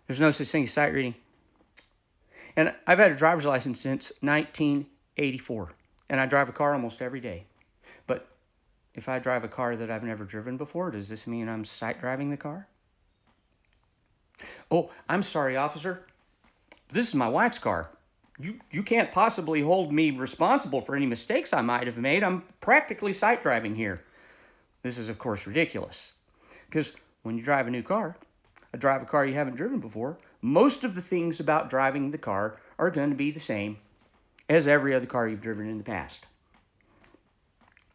There's no such thing as sight reading. And I've had a driver's license since 1984, and I drive a car almost every day. But if I drive a car that I've never driven before, does this mean I'm sight driving the car? Oh, I'm sorry, officer. This is my wife's car. You can't possibly hold me responsible for any mistakes I might have made. I'm practically sight driving here. This is, of course, ridiculous. Because when you drive a new car, drive a car you haven't driven before, most of the things about driving the car are going to be the same as every other car you've driven in the past.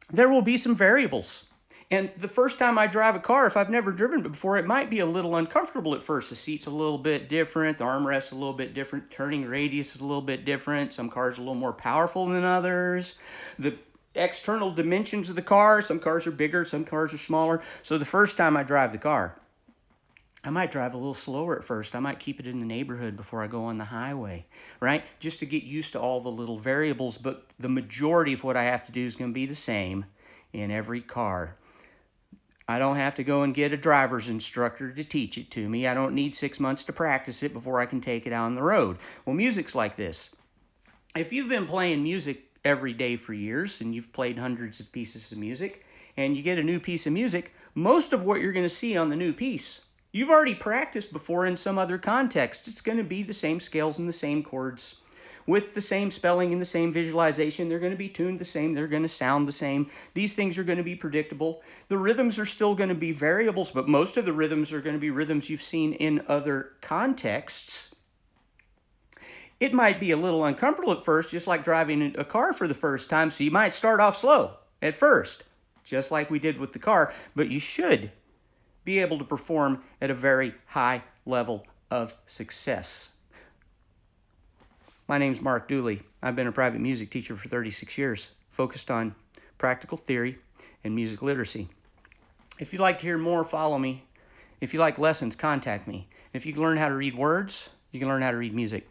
There will be some variables. And the first time I drive a car, if I've never driven it before, it might be a little uncomfortable at first. The seat's a little bit different, the armrest's a little bit different, turning radius is a little bit different. Some cars are a little more powerful than others. The external dimensions of the car, some cars are bigger, some cars are smaller. So the first time I drive the car, I might drive a little slower at first. I might keep it in the neighborhood before I go on the highway, right? Just to get used to all the little variables, but the majority of what I have to do is going to be the same in every car. I don't have to go and get a driver's instructor to teach it to me. I don't need 6 months to practice it before I can take it out on the road. Well, music's like this. If you've been playing music every day for years and you've played hundreds of pieces of music and you get a new piece of music, most of what you're going to see on the new piece, you've already practiced before in some other context. It's going to be the same scales and the same chords with the same spelling and the same visualization. They're going to be tuned the same. They're going to sound the same. These things are going to be predictable. The rhythms are still going to be variables, but most of the rhythms are going to be rhythms you've seen in other contexts. It might be a little uncomfortable at first, just like driving a car for the first time, so you might start off slow at first, just like we did with the car, but you should be able to perform at a very high level of success. My name's Mark Dooley. I've been a private music teacher for 36 years, focused on practical theory and music literacy. If you'd like to hear more, follow me. If you like lessons, contact me. If you can learn how to read words, you can learn how to read music.